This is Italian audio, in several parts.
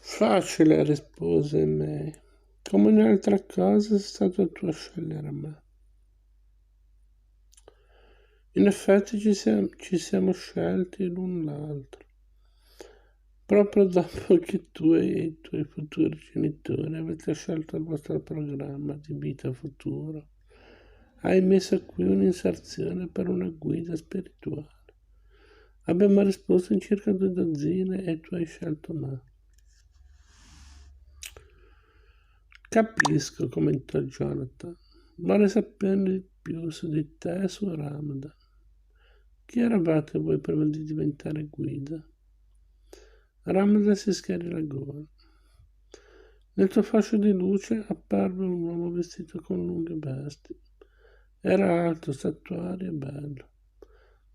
Facile, rispose May. Come in altre cose è stato tu a scegliere me. In effetti ci siamo scelti l'un l'altro. Proprio dopo che tu e i tuoi futuri genitori avete scelto il vostro programma di vita futuro, hai messo qui un'inserzione per una guida spirituale. Abbiamo risposto in circa 2 dozzine e tu hai scelto me. Capisco, commentò Jonathan. Vorrei saperne di più su di te e su Ramadan. Chi eravate voi prima di diventare guida? Ramadan si schiarì la gola. Nel tuo fascio di luce apparve un uomo vestito con lunghe vesti. Era alto, statuario e bello.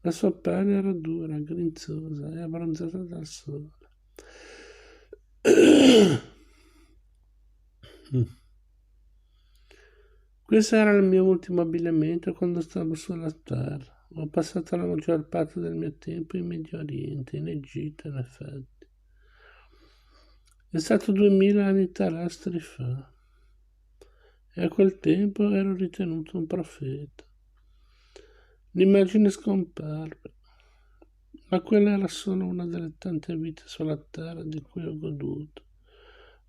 La sua pelle era dura, grinzosa e abbronzata dal sole. Questo era il mio ultimo abbigliamento quando stavo sulla terra. Ho passato la maggior parte del mio tempo in Medio Oriente, in Egitto, in effetti. È stato 2000 anni terrestri fa. E a quel tempo ero ritenuto un profeta. L'immagine scomparve, ma quella era solo una delle tante vite sulla terra di cui ho goduto.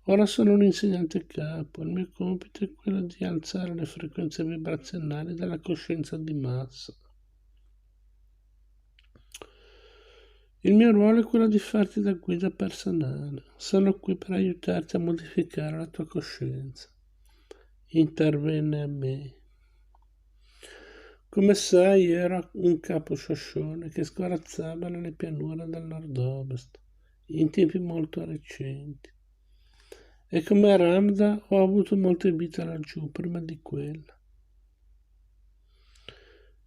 Ora sono un insegnante capo, il mio compito è quello di alzare le frequenze vibrazionali della coscienza di massa. Il mio ruolo è quello di farti da guida personale. Sono qui per aiutarti a modificare la tua coscienza. Intervenne a me. Come sai, era un capo scioscione che scorazzava nelle pianure del nord-ovest, in tempi molto recenti. E come Ramda ho avuto molte vite laggiù prima di quella.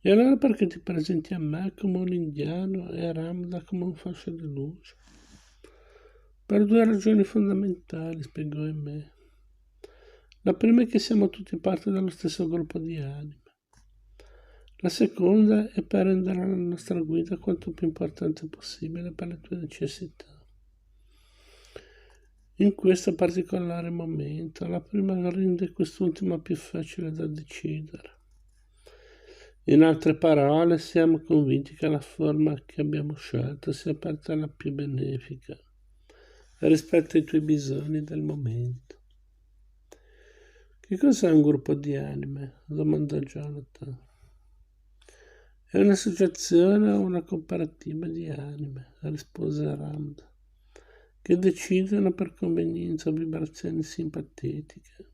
E allora perché ti presenti a me come un indiano e a Ramda come un fascio di luce? Per 2 ragioni fondamentali, spiegò me. La prima è che siamo tutti parte dello stesso gruppo di anime. La seconda è per rendere la nostra guida quanto più importante possibile per le tue necessità. In questo particolare momento, la prima rende quest'ultima più facile da decidere. In altre parole, siamo convinti che la forma che abbiamo scelto sia per te la più benefica rispetto ai tuoi bisogni del momento. Che cos'è un gruppo di anime? Domandò Jonathan. È un'associazione o una cooperativa di anime, rispose Ramda, che decidono per convenienza o vibrazioni simpatetiche,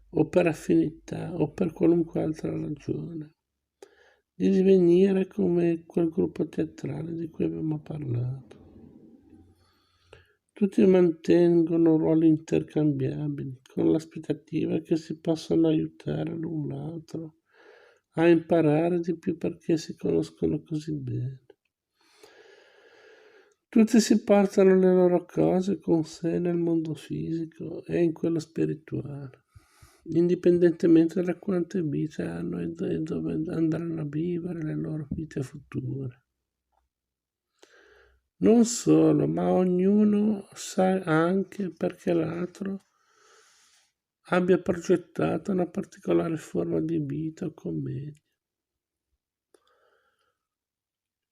o per affinità, o per qualunque altra ragione, di divenire come quel gruppo teatrale di cui abbiamo parlato. Tutti mantengono ruoli intercambiabili, con l'aspettativa che si possano aiutare l'un l'altro a imparare di più perché si conoscono così bene. Tutti si portano le loro cose con sé nel mondo fisico e in quello spirituale, indipendentemente da quante vite hanno e dove andranno a vivere le loro vite future. Non solo, ma ognuno sa anche perché l'altro abbia progettato una particolare forma di vita o commedia.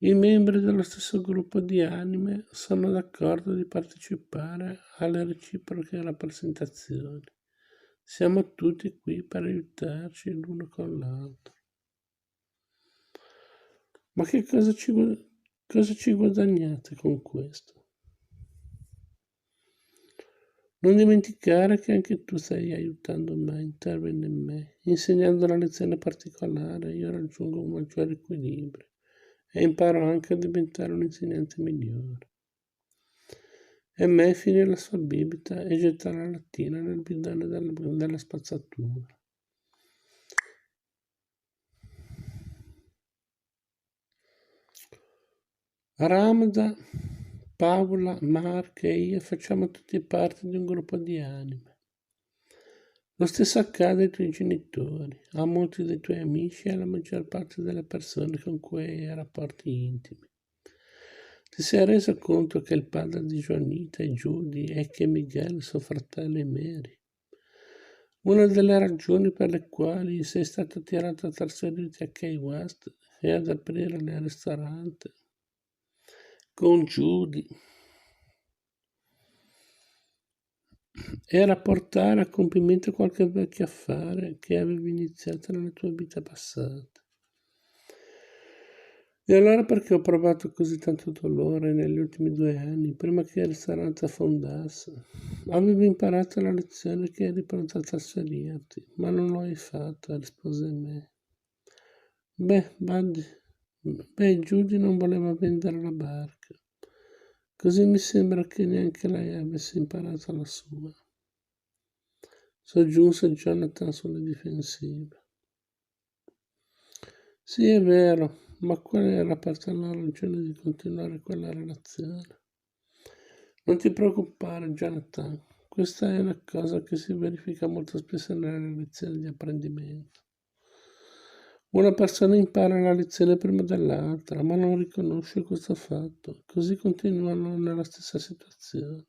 I membri dello stesso gruppo di anime sono d'accordo di partecipare alle reciproche rappresentazioni. Siamo tutti qui per aiutarci l'uno con l'altro. Ma che cosa ci guadagnate con questo? Non dimenticare che anche tu stai aiutando me, intervenne in me. Insegnando una lezione particolare, io raggiungo un maggiore equilibrio e imparo anche a diventare un insegnante migliore. E me finì la sua bibita e gettò la lattina nel bidone della spazzatura. Ramda, Paola, Mark e io facciamo tutti parte di un gruppo di anime. Lo stesso accade ai tuoi genitori, a molti dei tuoi amici e alla maggior parte delle persone con cui hai rapporti intimi. Ti sei reso conto che il padre di Juanita e Judy è che Miguel, suo fratello, è Mary? Una delle ragioni per le quali sei stato tirato a trasferirti a Key West e ad aprire il ristorante con Judy era portare a compimento qualche vecchio affare che avevi iniziato nella tua vita passata. E allora perché ho provato così tanto dolore negli ultimi 2 anni, prima che il ristorante affondasse? Avevi imparato la lezione che eri pronto a trasferirti, ma non lo hai fatto, rispose me. Buddy, Judy non voleva vendere la barca. Così mi sembra che neanche lei avesse imparato la sua. Soggiunse Jonathan sulle difensive. Sì, è vero, ma qual era per te la ragione di continuare quella relazione? Non ti preoccupare, Jonathan, questa è una cosa che si verifica molto spesso nelle lezioni di apprendimento. Una persona impara la lezione prima dell'altra, ma non riconosce questo fatto, così continuano nella stessa situazione.